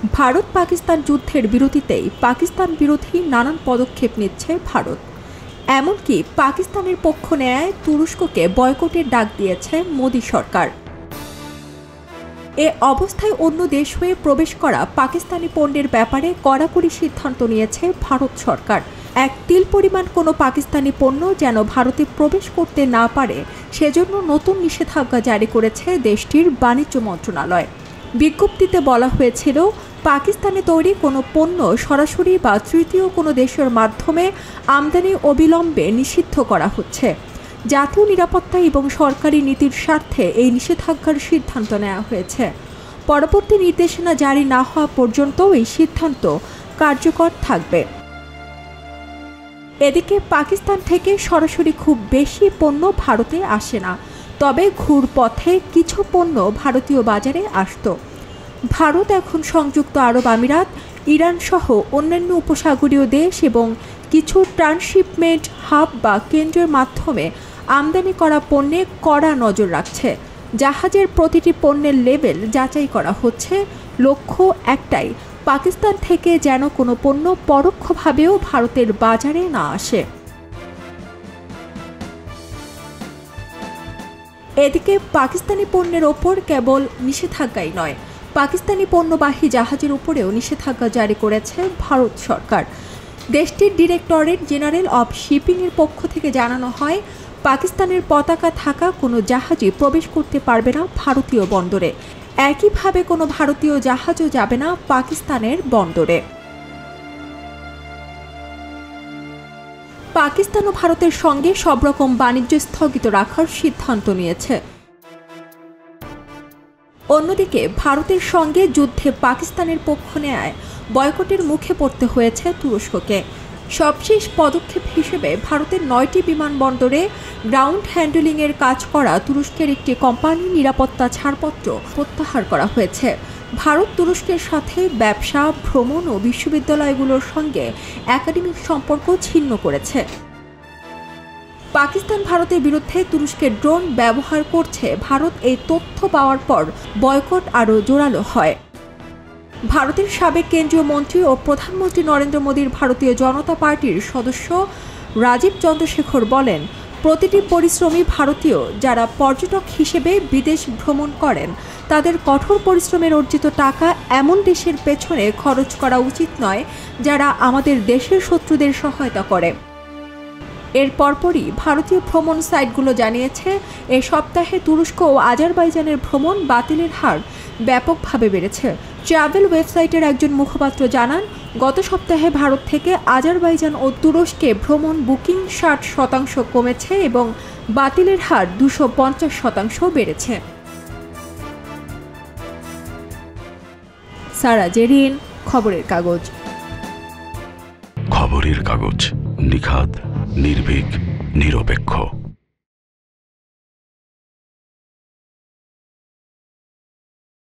ভারত পাকিস্তান যুদ্ধের বিরতিতেই পাকিস্তান বিরোধী নানান পদক্ষেপ নিচ্ছে ভারত। এমনকি পাকিস্তানের পক্ষ নেয় তুরস্ককে বয়কটের ডাক দিয়েছে মোদি সরকার। এ অবস্থায় অন্য দেশ হয়ে প্রবেশ করা পাকিস্তানি পণ্যের ব্যাপারে কড়াকড়ি সিদ্ধান্ত নিয়েছে ভারত সরকার। এক তিল পরিমাণ কোনো পাকিস্তানি পণ্য যেন ভারতে প্রবেশ করতে না পারে সেজন্য নতুন নিষেধাজ্ঞা জারি করেছে দেশটির বাণিজ্য মন্ত্রণালয়। বিজ্ঞপ্তিতে বলা হয়েছিল, পাকিস্তানে তৈরি কোনো পণ্য সরাসরি বা তৃতীয় কোনো দেশের মাধ্যমে আমদানি অবিলম্বে নিষিদ্ধ করা হচ্ছে। জাতীয় নিরাপত্তা এবং সরকারি নীতির স্বার্থে এই নিষেধাজ্ঞার সিদ্ধান্ত নেওয়া হয়েছে। পরবর্তী নির্দেশনা জারি না হওয়া পর্যন্ত এই সিদ্ধান্ত কার্যকর থাকবে। এদিকে পাকিস্তান থেকে সরাসরি খুব বেশি পণ্য ভারতে আসে না, তবে ঘুরপথে কিছু পণ্য ভারতীয় বাজারে আসত। ভারত এখন সংযুক্ত আরব আমিরাত, ইরান সহ অন্যান্য উপসাগরীয় দেশ এবং কিছু ট্রান্সশিপমেন্ট হাব বা কেন্দ্রের মাধ্যমে আমদানি করা পণ্যে কড়া নজর রাখছে। জাহাজের প্রতিটি পণ্যের লেবেল যাচাই করা হচ্ছে, লক্ষ্য একটাই, পাকিস্তান থেকে যেন কোনো পণ্য পরোক্ষভাবেও ভারতের বাজারে না আসে। এদিকে পাকিস্তানি পণ্যের ওপর কেবল নিষেধাজ্ঞাই নয়, পাকিস্তানি পণ্যবাহী জাহাজের উপরেও নিষেধাজ্ঞা জারি করেছে ভারত সরকার। দেশটির ডিরেক্টরেট জেনারেল অব শিপিংয়ের পক্ষ থেকে জানানো হয়, পাকিস্তানের পতাকা থাকা কোনো জাহাজই প্রবেশ করতে পারবে না ভারতীয় বন্দরে। একইভাবে কোনো ভারতীয় জাহাজও যাবে না পাকিস্তানের বন্দরে। পাকিস্তান ও ভারতের সঙ্গে সব রকম বাণিজ্য স্থগিত রাখার সিদ্ধান্ত নিয়েছে। অন্যদিকে ভারতের সঙ্গে যুদ্ধে পাকিস্তানের পক্ষ নেয় বয়কটের মুখে পড়তে হয়েছে তুরস্ককে। সবশেষ পদক্ষেপ হিসেবে ভারতের 9টি বিমানবন্দরে গ্রাউন্ড হ্যান্ডলিংয়ের কাজ করা তুরস্কের একটি কোম্পানির নিরাপত্তা ছাড়পত্র প্রত্যাহার করা হয়েছে। ভারত তুরস্কের সাথে ব্যবসা, ভ্রমণ ও বিশ্ববিদ্যালয়গুলোর সঙ্গে একাডেমিক সম্পর্ক ছিন্ন করেছে। পাকিস্তান ভারতের বিরুদ্ধে তুরস্কের ড্রোন ব্যবহার করছে, ভারত এই তথ্য পাওয়ার পর বয়কট আরও জোরালো হয়। ভারতের সাবেক কেন্দ্রীয় মন্ত্রী ও প্রধানমন্ত্রী নরেন্দ্র মোদীর ভারতীয় জনতা পার্টির সদস্য রাজীব চন্দ্রশেখর বলেন, প্রতিটি পরিশ্রমী ভারতীয় যারা পর্যটক হিসেবে বিদেশ ভ্রমণ করেন তাদের কঠোর পরিশ্রমের অর্জিত টাকা এমন দেশের পেছনে খরচ করা উচিত নয় যারা আমাদের দেশের শত্রুদের সহায়তা করে। এর পরপরই ভারতীয় ভ্রমণ সাইটগুলো জানিয়েছে, এ সপ্তাহে তুরস্ক ও আজারবাইজানের ভ্রমণ বাতিলের হার ব্যাপকভাবে বেড়েছে। ট্রাভেল ওয়েবসাইটের একজন মুখপাত্র জানান, গত সপ্তাহে ভারত থেকে আজারবাইজান ও তুরস্কে ভ্রমণ বুকিং 60% কমেছে এবং বাতিলের হার 250% বেড়েছে। সারা জেরিন, খবরের কাগজ। খবরের কাগজ, নিখাত, নির্ভীক, নিরপেক্ষ।